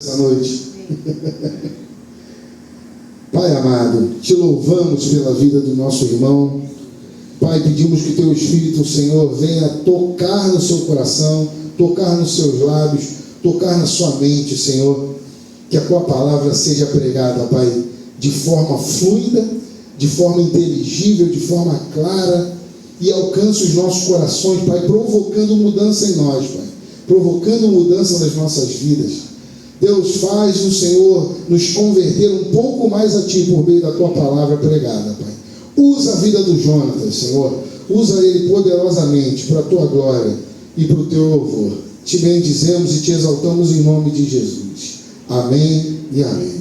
Essa noite. Pai amado, te louvamos pela vida do nosso irmão. Pai, pedimos que teu Espírito, Senhor, venha tocar no seu coração, tocar nos seus lábios, tocar na sua mente, Senhor. Que a tua palavra seja pregada, Pai, de forma fluida, de forma inteligível, de forma clara, e alcance os nossos corações, Pai, provocando mudança em nós, Pai, provocando mudança nas nossas vidas. Deus, faz o Senhor nos converter um pouco mais a Ti por meio da Tua palavra pregada, Pai. Usa a vida do Jonatas, Senhor. Usa ele poderosamente para a Tua glória e para o Teu louvor. Te bendizemos e Te exaltamos em nome de Jesus. Amém e amém.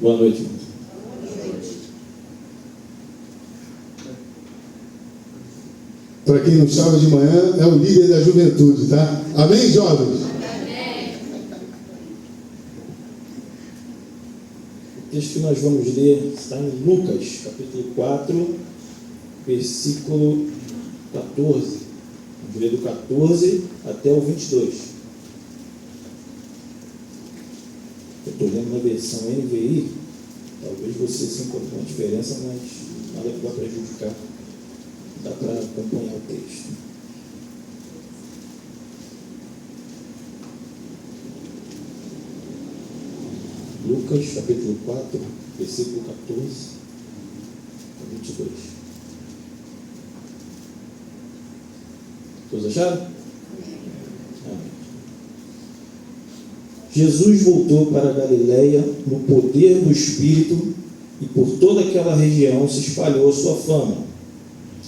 Boa noite, irmão. Para quem não estava de manhã, é o líder da juventude, tá? Amém, jovens? Amém. O texto que nós vamos ler está em Lucas, capítulo 4, versículo 14. Vamos ler do 14 até o 22. Eu estou lendo na versão NVI, talvez você se encontre uma diferença, mas nada que vá prejudicar. Dá para acompanhar o texto. Lucas, capítulo 4, versículo 14 a 22. Todos acharam? Amém. Jesus voltou para a Galileia no poder do Espírito, e por toda aquela região se espalhou a sua fama.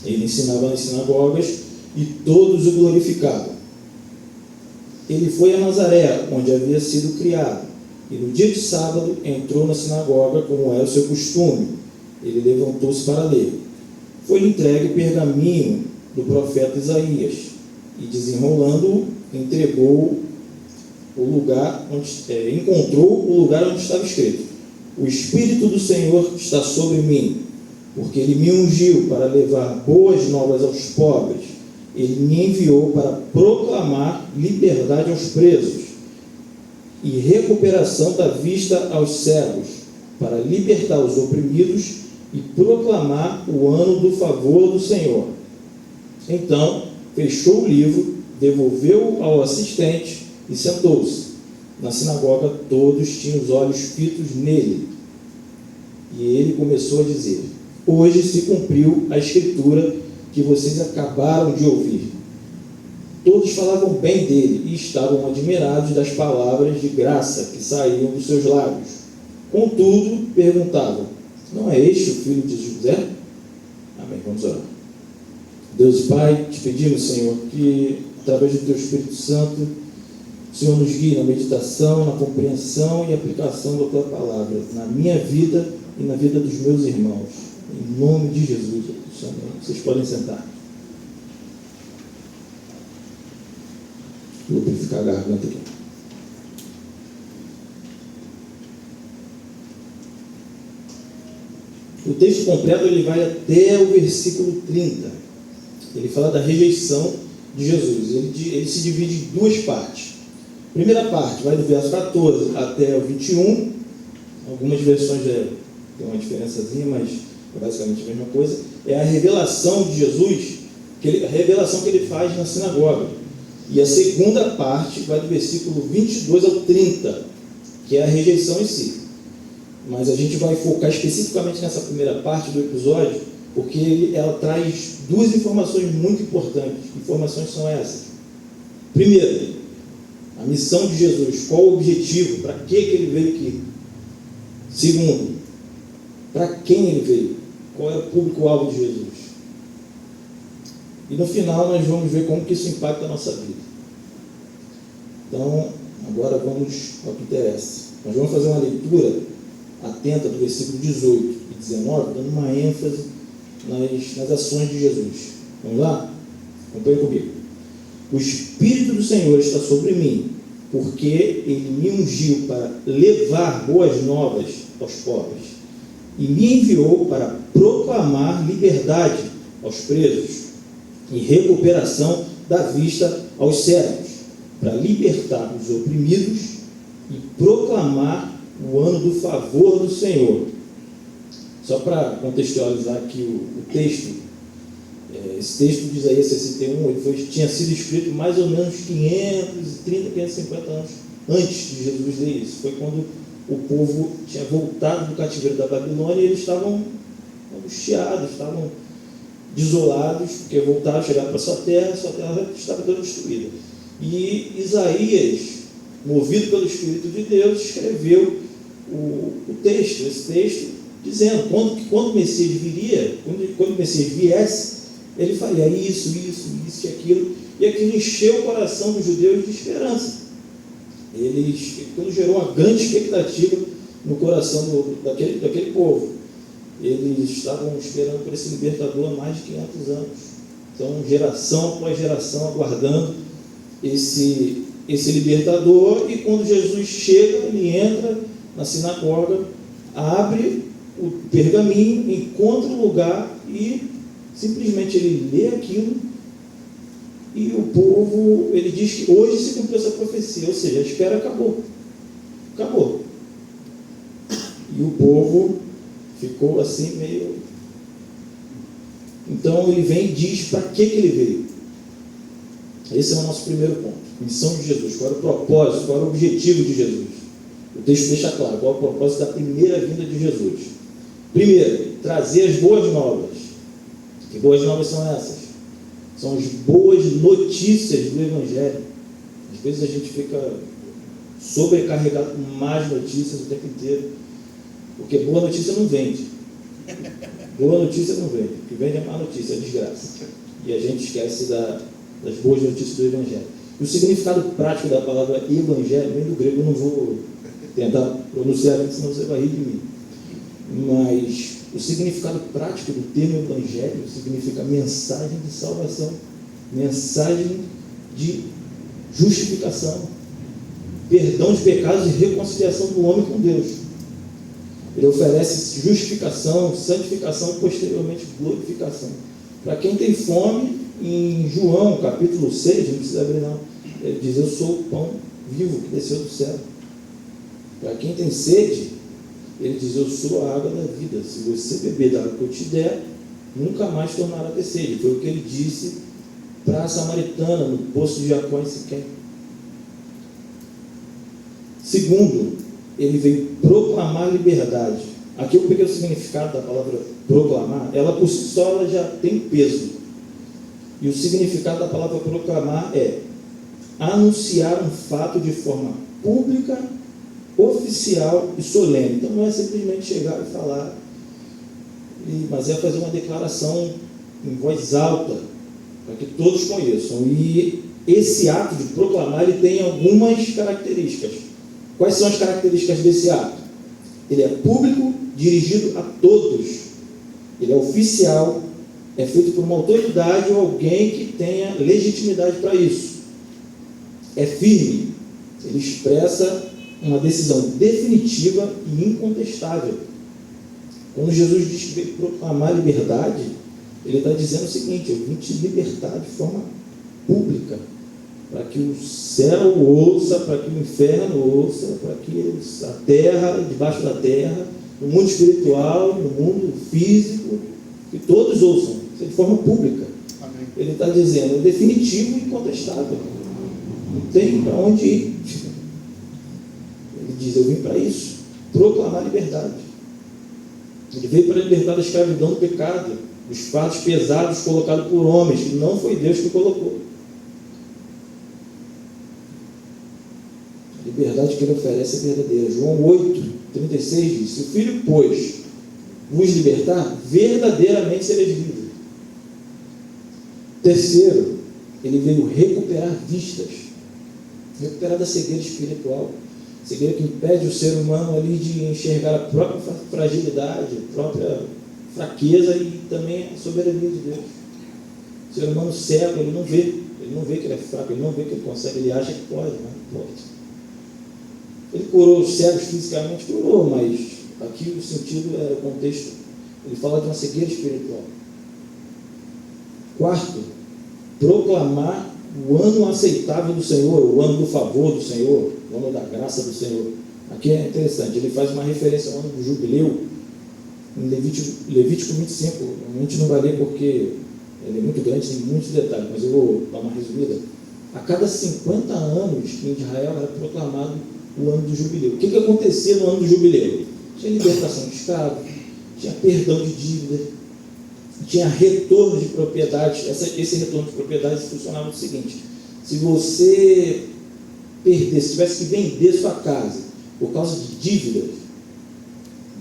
Ele ensinava nas sinagogas e todos o glorificavam. Ele foi a Nazaré, onde havia sido criado, e no dia de sábado entrou na sinagoga, como era o seu costume. Ele levantou-se para ler. Foi-lhe entregue o pergaminho do profeta Isaías, e desenrolando-o, encontrou o lugar onde estava escrito: O Espírito do Senhor está sobre mim, porque Ele me ungiu para levar boas novas aos pobres. Ele me enviou para proclamar liberdade aos presos e recuperação da vista aos cegos, para libertar os oprimidos e proclamar o ano do favor do Senhor. Então, fechou o livro, devolveu-o ao assistente e sentou-se. Na sinagoga, todos tinham os olhos fitos nele. E ele começou a dizer: Hoje se cumpriu a escritura que vocês acabaram de ouvir. Todos falavam bem dele e estavam admirados das palavras de graça que saíam dos seus lábios. Contudo, perguntavam: Não é este o filho de José? Amém. Vamos orar. Deus e Pai, te pedimos, Senhor, que através do Teu Espírito Santo, o Senhor nos guie na meditação, na compreensão e aplicação da Tua palavra, na minha vida e na vida dos meus irmãos. Em nome de Jesus. Amém. Vocês podem sentar. Vou purificar a garganta aqui. O texto completo ele vai até o versículo 30. Ele fala da rejeição de Jesus. Ele se divide em duas partes. A primeira parte vai do verso 14 até o 21. Algumas versões tem uma diferençazinha, mas é basicamente a mesma coisa. É a revelação de Jesus, a revelação que ele faz na sinagoga. E a segunda parte vai do versículo 22 ao 30, que é a rejeição em si. Mas a gente vai focar especificamente nessa primeira parte do episódio, porque ela traz duas informações muito importantes. Que informações são essas? Primeiro, a missão de Jesus. Qual o objetivo? Para que ele veio aqui? Segundo, para quem ele veio? Qual é o público-alvo de Jesus? E no final nós vamos ver como que isso impacta a nossa vida. Então, agora vamos ao que interessa. Nós vamos fazer uma leitura atenta do versículo 18 e 19, dando uma ênfase nas ações de Jesus. Vamos lá? Acompanhe comigo. O Espírito do Senhor está sobre mim, porque Ele me ungiu para levar boas novas aos pobres, e me enviou para proclamar liberdade aos presos e recuperação da vista aos cegos, para libertar os oprimidos e proclamar o ano do favor do Senhor. Só para contextualizar aqui o texto, esse texto de Isaías 61, tinha sido escrito mais ou menos 530, 550 anos antes de Jesus ler isso. Foi quando o povo tinha voltado do cativeiro da Babilônia e eles estavam angustiados, estavam desolados, porque voltaram a chegar para sua terra estava toda destruída. E Isaías, movido pelo Espírito de Deus, escreveu esse texto, dizendo quando o Messias viria, quando o Messias viesse, ele faria isso e aquilo, e aquilo encheu o coração dos judeus de esperança. Aquilo gerou uma grande expectativa no coração daquele povo. Eles estavam esperando por esse libertador há mais de 500 anos. Então, geração após geração, aguardando esse libertador. E quando Jesus chega, ele entra na sinagoga, abre o pergaminho, encontra o lugar e simplesmente ele lê aquilo. E o povo, ele diz que hoje se cumpriu essa profecia, ou seja, a espera acabou. E o povo ficou assim meio... Então ele vem e diz para que ele veio. Esse é o nosso primeiro ponto. Missão de Jesus. Qual era o propósito, qual era o objetivo de Jesus? O texto deixa claro qual é o propósito da primeira vinda de Jesus. Primeiro, trazer as boas novas. Que boas novas são essas? São as boas notícias do Evangelho. Às vezes a gente fica sobrecarregado com más notícias o tempo inteiro, porque boa notícia não vende. Boa notícia não vende. O que vende é má notícia, é desgraça. E a gente esquece das boas notícias do Evangelho. E o significado prático da palavra Evangelho vem do grego. Eu não vou tentar pronunciar aqui, senão você vai rir de mim. Mas o significado prático do termo Evangelho significa mensagem de salvação, mensagem de justificação, perdão de pecados e reconciliação do homem com Deus. Ele oferece justificação, santificação e posteriormente glorificação. Para quem tem fome, em João capítulo 6, não precisa abrir não, ele diz: eu sou o pão vivo que desceu do céu. Para quem tem sede, ele diz: eu sou a água da vida. Se você beber da água que eu te der, nunca mais tornará a ter sede. Foi o que ele disse para a samaritana no poço de Jacó em Siquém. Segundo, ele veio proclamar liberdade. Aqui eu peguei o significado da palavra proclamar. Ela por si só ela já tem peso. E o significado da palavra proclamar é anunciar um fato de forma pública, oficial e solene. Então não é simplesmente chegar e falar, mas é fazer uma declaração em voz alta, para que todos conheçam. E esse ato de proclamar, ele tem algumas características. Quais são as características desse ato? Ele é público, dirigido a todos. Ele é oficial, é feito por uma autoridade ou alguém que tenha legitimidade para isso. É firme, ele expressa uma decisão definitiva e incontestável. Quando Jesus diz que veio proclamar liberdade, ele está dizendo o seguinte: eu vim te libertar de forma pública, para que o céu ouça, para que o inferno ouça, para que a terra, debaixo da terra, no mundo espiritual, no mundo físico, que todos ouçam, de forma pública. Amém. Ele está dizendo, é definitivo e incontestável. Não tem para onde ir. Ele diz: eu vim para isso, proclamar liberdade. Ele veio para libertar da escravidão do pecado, dos fardos pesados colocados por homens, que não foi Deus que colocou. A liberdade que ele oferece é verdadeira. João 8:36 diz: se o Filho, pois, vos libertar, verdadeiramente sereis livres. Terceiro, ele veio recuperar vistas, recuperar da cegueira espiritual, cegueira que impede o ser humano ali de enxergar a própria fragilidade, a própria fraqueza e também a soberania de Deus. O ser humano cego, ele não vê que ele é fraco, ele não vê que ele consegue, ele acha que pode, mas não pode. Ele curou os cegos fisicamente, curou, mas aqui o sentido era o contexto. Ele fala de uma cegueira espiritual. Quarto, proclamar o ano aceitável do Senhor, o ano do favor do Senhor, o ano da graça do Senhor. Aqui é interessante, ele faz uma referência ao ano do jubileu, em Levítico 25. A gente não vai ler porque ele é muito grande, tem muitos detalhes, mas eu vou dar uma resumida. A cada 50 anos em Israel era proclamado o ano do jubileu. O que acontecia no ano do jubileu? Tinha libertação de escravos, tinha perdão de dívida, tinha retorno de propriedades. Esse retorno de propriedades funcionava o seguinte: se você perdesse, tivesse que vender sua casa por causa de dívidas,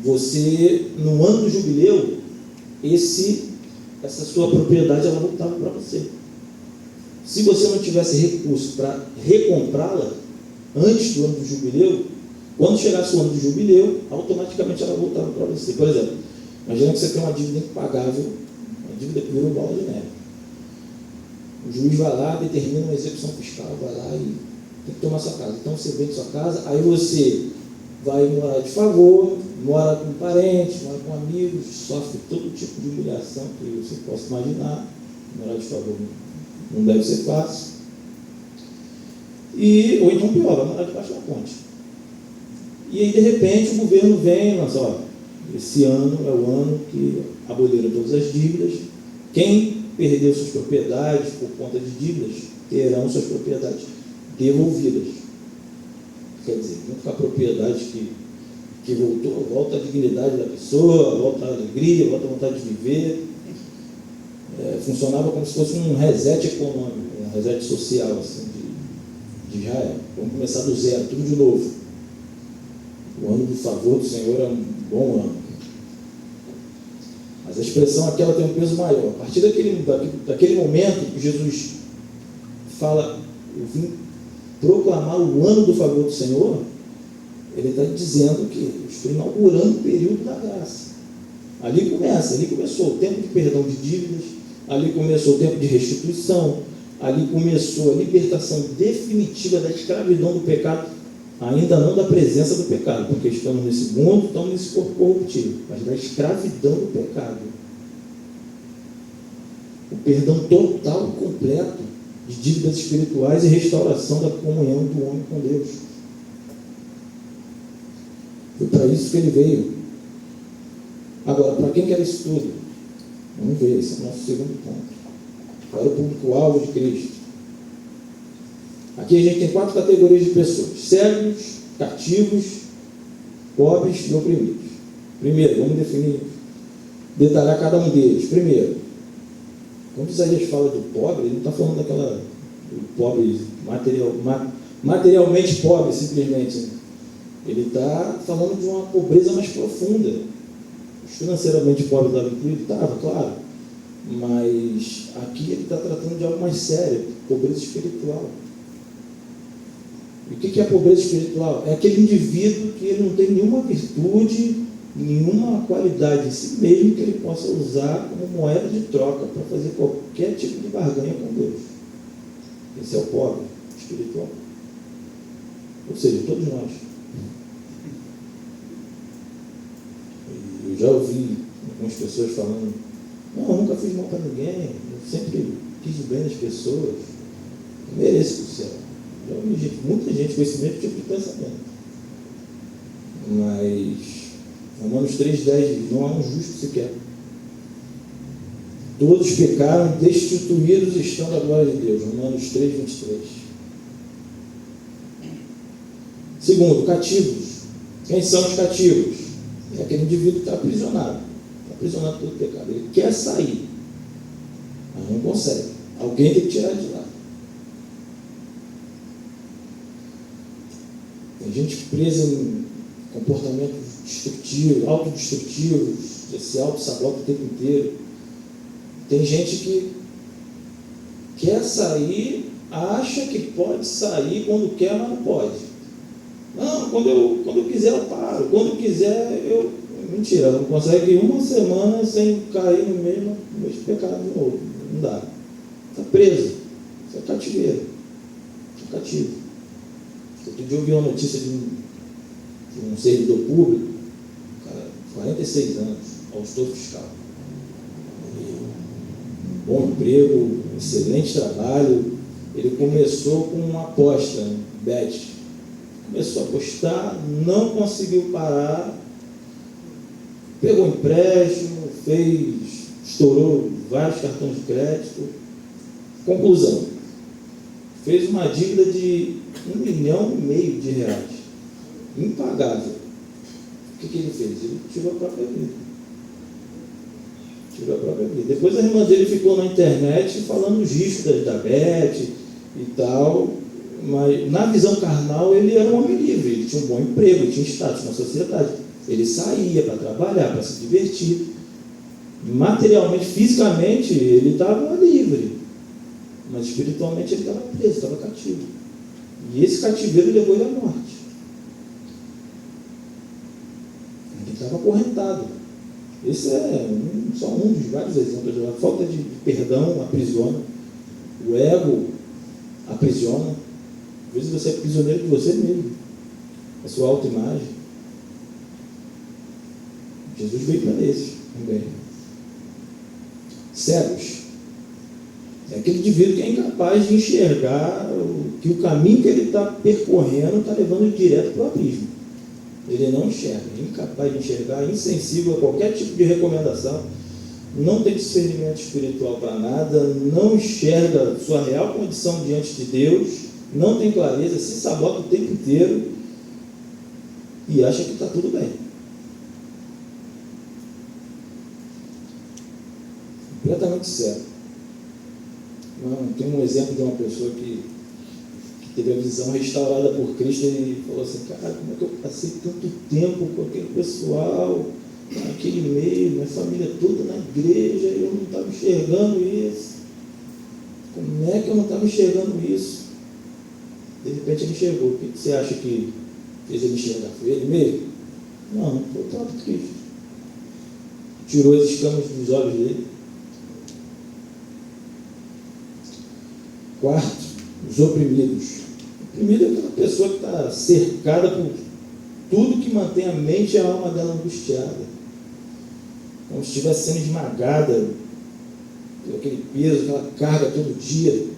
você, no ano do jubileu, essa sua propriedade ela voltava para você. Se você não tivesse recurso para recomprá-la antes do ano do jubileu, quando chegasse o ano do jubileu, automaticamente ela voltava para você. Por exemplo, imagina que você tem uma dívida impagável, uma dívida que virou bola de neve. O juiz vai lá, determina uma execução fiscal, vai lá e tem que tomar sua casa. Então você vende sua casa, aí você vai morar de favor, mora com parentes, mora com amigos, sofre todo tipo de humilhação que você possa imaginar. Morar de favor não deve ser fácil. Ou então pior, vai morar debaixo da ponte. E aí de repente o governo vem e lança, ó, esse ano é o ano que aboliram todas as dívidas. Quem perdeu suas propriedades por conta de dívidas terão suas propriedades devolvidas. Quer dizer, junto com a propriedade que voltou, volta a dignidade da pessoa, volta a alegria, volta a vontade de viver. Funcionava como se fosse um reset econômico, um reset social assim, de Israel. Vamos começar do zero, tudo de novo. O ano do favor do Senhor é um bom ano. Mas a expressão aqui ela tem um peso maior. A partir daquele momento que Jesus fala, eu vim proclamar o ano do favor do Senhor, ele está dizendo que estou inaugurando o período da graça. Ali começou o tempo de perdão de dívidas, ali começou o tempo de restituição, ali começou a libertação definitiva da escravidão do pecado, ainda não da presença do pecado, porque estamos nesse mundo, estamos nesse corpo corruptível, mas da escravidão do pecado. O perdão total e completo de dívidas espirituais e restauração da comunhão do homem com Deus. Foi para isso que ele veio. Agora, para quem quer isso tudo? Vamos ver, esse é o nosso segundo ponto. Para o público-alvo de Cristo. Aqui a gente tem 4 categorias de pessoas: cegos, cativos, pobres e oprimidos. Primeiro, vamos detalhar cada um deles. Primeiro, quando Isaías fala do pobre, ele não está falando do pobre materialmente pobre, simplesmente. Ele está falando de uma pobreza mais profunda. Os financeiramente pobres estavam incluídos? Estava, claro. Mas aqui ele está tratando de algo mais sério, pobreza espiritual. E o que é a pobreza espiritual? É aquele indivíduo que ele não tem nenhuma virtude, nenhuma qualidade em si mesmo que ele possa usar como moeda de troca para fazer qualquer tipo de barganha com Deus. Esse é o pobre espiritual. Ou seja, todos nós. Eu já ouvi algumas pessoas falando: não, eu nunca fiz mal para ninguém, eu sempre quis o bem das pessoas, eu mereço o céu. Já ouvi muita gente com esse mesmo tipo de pensamento. Mas Romanos 3,10 diz: não há um justo sequer. Todos pecaram, destituídos estão da glória de Deus. Romanos 3,23. Segundo, cativos. Quem são os cativos? É aquele indivíduo que está aprisionado pelo pecado. Ele quer sair, mas não consegue. Alguém tem que tirar de lá. Tem gente presa em comportamentos destrutivos, autodestrutivos, se auto-sabota o tempo inteiro. Tem gente que quer sair, acha que pode sair quando quer, mas não pode. Não, quando eu quiser eu paro, quando eu quiser eu... Mentira, não consegue ir uma semana sem cair no mesmo pecado de novo. Não dá. Está preso. Isso é cativeiro. Isso é cativo. Outro dia eu vi uma notícia de um servidor público, cara, 46 anos, auditor fiscal. Um bom emprego, excelente trabalho. Ele começou com uma aposta, bet. Começou a apostar, não conseguiu parar, pegou empréstimo, estourou vários cartões de crédito. Conclusão, fez uma dívida de R$ 1,5 milhão, impagável. O que ele fez? Ele tirou a própria vida. Depois a irmã dele ficou na internet falando os riscos da bet e tal, mas na visão carnal ele era um homem livre, ele tinha um bom emprego, ele tinha status na sociedade, ele saía para trabalhar, para se divertir, materialmente, fisicamente ele estava livre, mas espiritualmente ele estava preso, estava cativo, e esse cativeiro levou ele à morte. Ele estava acorrentado. Esse é só um dos vários exemplos. A falta de perdão aprisiona, o ego aprisiona. Às vezes você é prisioneiro de você mesmo, a sua autoimagem. Jesus veio para esse também. Cegos. É aquele indivíduo que é incapaz de enxergar que o caminho que ele está percorrendo está levando ele direto para o abismo. Ele não enxerga, é incapaz de enxergar, insensível a qualquer tipo de recomendação, não tem discernimento espiritual para nada, não enxerga sua real condição diante de Deus, não tem clareza, se sabota o tempo inteiro e acha que está tudo bem. Completamente cego. Tem um exemplo de uma pessoa que teve a visão restaurada por Cristo e falou assim: cara, como é que eu passei tanto tempo com aquele pessoal, naquele meio, minha família toda na igreja, e eu não estava enxergando isso. Como é que eu não estava enxergando isso? De repente ele enxergou. O que você acha que fez ele enxergar? Foi ele mesmo? Não, foi o próprio Cristo. Tirou as escamas dos olhos dele. Quarto, os oprimidos. Oprimido é aquela pessoa que está cercada por tudo que mantém a mente e a alma dela angustiada, como se estivesse sendo esmagada por aquele peso, aquela carga todo dia.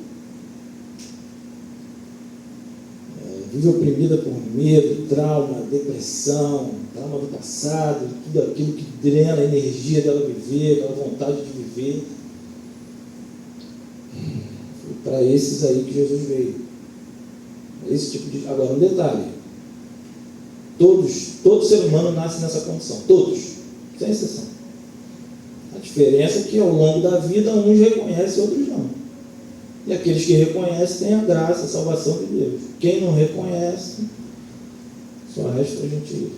Vive oprimida por medo, trauma, depressão, trauma do passado, tudo aquilo que drena a energia dela viver, aquela vontade de viver. Foi para esses aí que Jesus veio. Esse tipo de... Agora, um detalhe: todo ser humano nasce nessa condição, todos, sem exceção. A diferença é que ao longo da vida uns reconhecem, outros não. E aqueles que reconhecem têm a graça, a salvação de Deus. Quem não reconhece, só resta a gente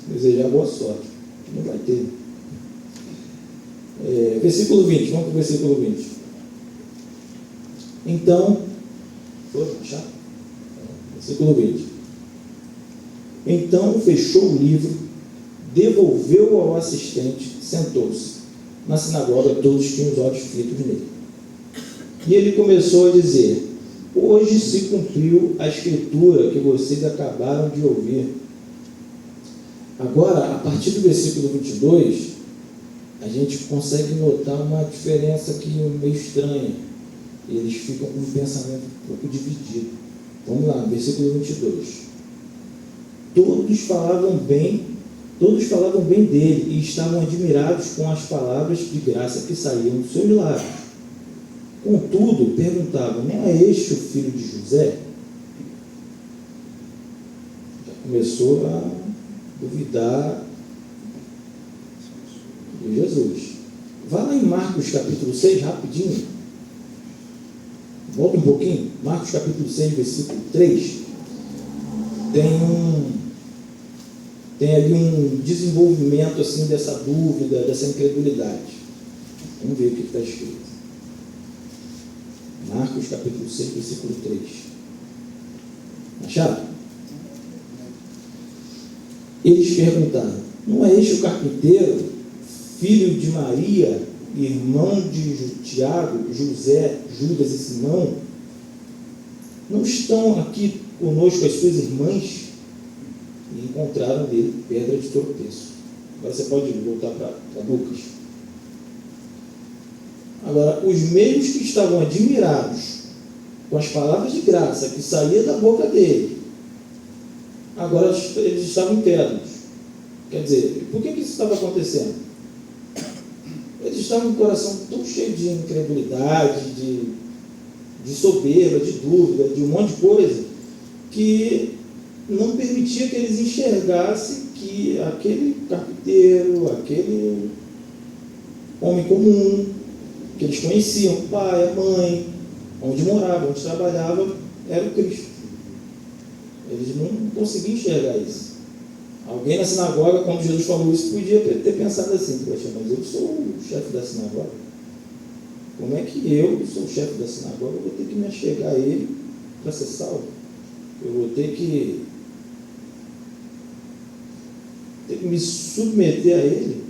desejar boa sorte. Não vai ter. Versículo 20, vamos para o versículo 20. Então, versículo 20. Então fechou o livro, devolveu-o ao assistente, sentou-se. Na sinagoga todos tinham os olhos fitos nele. E ele começou a dizer: hoje se cumpriu a escritura que vocês acabaram de ouvir. Agora, a partir do versículo 22, a gente consegue notar uma diferença aqui meio estranha. Eles ficam com um pensamento um pouco dividido. Vamos lá, versículo 22. Todos falavam bem dele e estavam admirados com as palavras de graça que saíam dos seus lábios. Contudo, perguntavam: não é este o filho de José? Já começou a duvidar de Jesus. Vá lá em Marcos capítulo 6, rapidinho. Volta um pouquinho. Marcos capítulo 6, versículo 3. Tem ali um desenvolvimento assim dessa dúvida, dessa incredulidade. Vamos ver o que está escrito. Marcos capítulo 6, versículo 3. Acharam? Eles perguntaram: não é este o carpinteiro, filho de Maria, irmão de Tiago, José, Judas e Simão? Não estão aqui conosco as suas irmãs? E encontraram nele pedra de tropeço. Agora você pode voltar para Lucas. Agora, os mesmos que estavam admirados com as palavras de graça que saía da boca dele, agora eles estavam incrédulos. Quer dizer, por que isso estava acontecendo? Eles estavam com o coração tão cheio de incredulidade, de soberba, de dúvida, de um monte de coisa, que não permitia que eles enxergassem que aquele carpinteiro, aquele homem comum, que eles conheciam, o pai, a mãe, onde morava, onde trabalhava, era o Cristo. Eles não conseguiam enxergar isso. Alguém na sinagoga, quando Jesus falou isso, podia ter pensado assim: poxa, mas eu sou o chefe da sinagoga. Como é que eu, que sou o chefe da sinagoga, vou ter que me achegar a ele para ser salvo? Eu vou ter que me submeter a ele?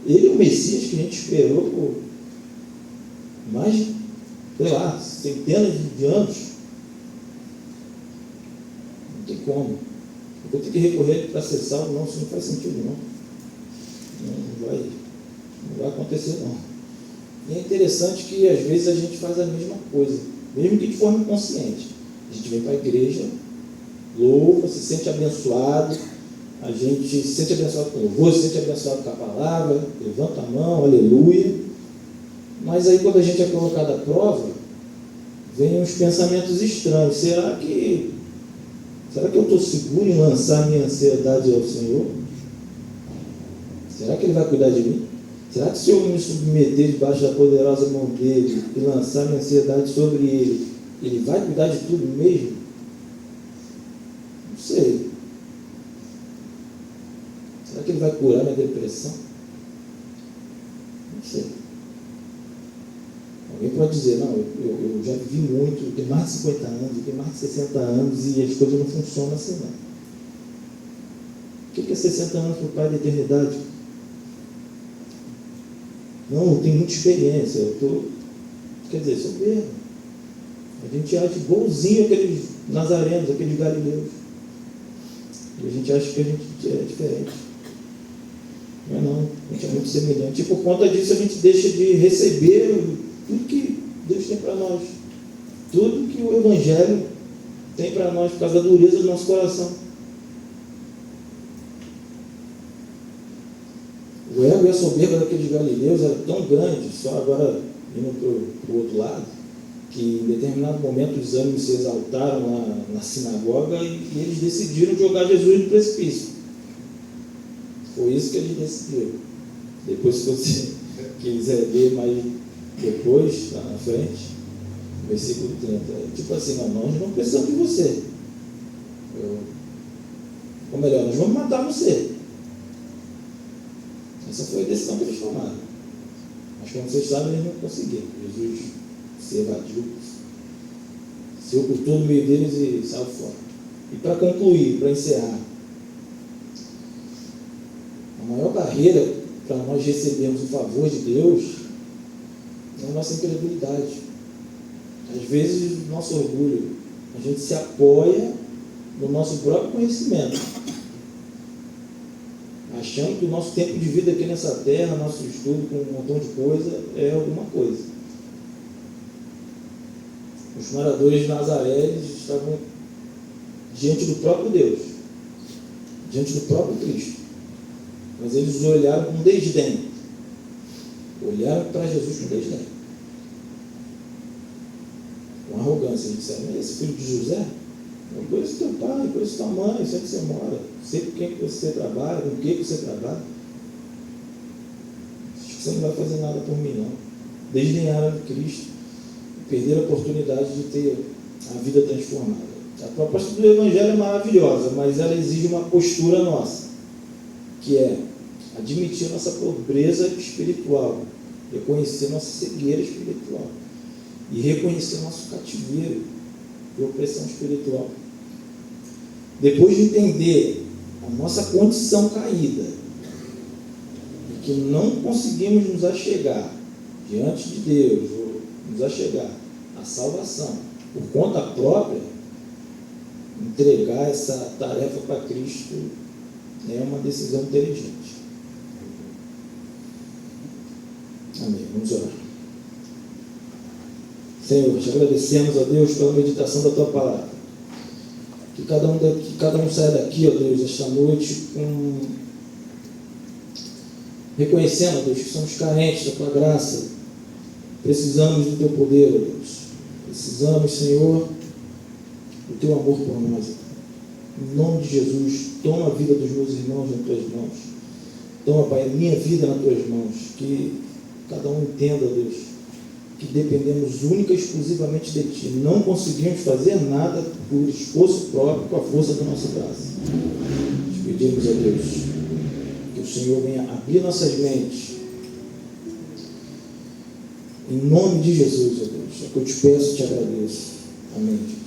Ele é o Messias que a gente esperou por mais de, sei lá, centenas de anos. Não tem como. Eu vou ter que recorrer para ser salvo? Não, isso não faz sentido, não. Não vai acontecer, não. E é interessante que às vezes a gente faz a mesma coisa, mesmo que de forma inconsciente. A gente vem para a igreja, louva, se sente abençoado, a gente se sente abençoado com o louvor, se sente abençoado com a palavra, levanta a mão, aleluia. Mas aí quando a gente é colocado à prova, vem uns pensamentos estranhos. Será que eu estou seguro em lançar minha ansiedade ao Senhor? Será que Ele vai cuidar de mim? Será que se eu me submeter debaixo da poderosa mão dEle e lançar minha ansiedade sobre Ele, Ele vai cuidar de tudo mesmo? Não sei. Será que Ele vai curar minha depressão? Não sei. Alguém pode dizer: não, eu já vivi muito, eu tenho mais de 50 anos, eu tenho mais de 60 anos e as coisas não funcionam assim, não. O que é 60 anos para o Pai da eternidade? Não, eu tenho muita experiência, quer dizer, soberbo. A gente acha igualzinho aqueles nazarenos, aqueles galileus. E a gente acha que a gente é diferente. Não é não, a gente é muito semelhante. E por conta disso a gente deixa de receber tudo que Deus tem para nós. Tudo que o Evangelho tem para nós, por causa da dureza do nosso coração. O ego e a soberba daqueles galileus era tão grande, só agora indo para o outro lado, que em determinado momento os ânimos se exaltaram na sinagoga e eles decidiram jogar Jesus no precipício. Foi isso que eles decidiram. Depois, se você quiser ver mais depois, lá na frente, versículo 30, tipo assim: não, nós não precisamos de você. Ou melhor, nós vamos matar você. Essa foi a decisão que eles tomaram. Mas como vocês sabem, eles não conseguiram. Jesus se evadiu, se ocultou no meio deles e saiu fora. E para concluir, para encerrar, a maior barreira para nós recebermos o favor de Deus é a nossa incredulidade. Às vezes, o nosso orgulho, a gente se apoia no nosso próprio conhecimento, achando que o nosso tempo de vida aqui nessa terra, nosso estudo com um montão de coisa, é alguma coisa. Os moradores de Nazaré, eles estavam diante do próprio Deus, diante do próprio Cristo, mas eles os olharam com desdém, olharam para Jesus com desdém, com arrogância. Eles disseram: esse filho de José? Eu conheço teu pai, conheço tua mãe, sei onde você mora, sei com quem você trabalha, com quem você trabalha. Acho que você não vai fazer nada por mim, não. Desdenharam de Cristo, perderam a oportunidade de ter a vida transformada. A proposta do Evangelho é maravilhosa, mas ela exige uma postura nossa, que é admitir nossa pobreza espiritual, reconhecer nossa cegueira espiritual e reconhecer nosso cativeiro e opressão espiritual. Depois de entender a nossa condição caída e que não conseguimos nos achegar diante de Deus, ou nos achegar à salvação por conta própria, entregar essa tarefa para Cristo é uma decisão inteligente. Amém. Vamos orar. Senhor, te agradecemos, ó Deus, pela meditação da tua palavra. Que cada um saia daqui, ó Deus, esta noite, reconhecendo, ó Deus, que somos carentes da tua graça. Precisamos do teu poder, ó Deus. Precisamos, Senhor, do teu amor por nós. Em nome de Jesus, toma a vida dos meus irmãos nas tuas mãos. Toma, Pai, a minha vida nas tuas mãos. Que cada um entenda, Deus, que dependemos única e exclusivamente de Ti. Não conseguimos fazer nada por esforço próprio, com a força do nosso braço. Te pedimos a Deus que o Senhor venha abrir nossas mentes. Em nome de Jesus, ó Deus. É que eu te peço e te agradeço. Amém, Jesus.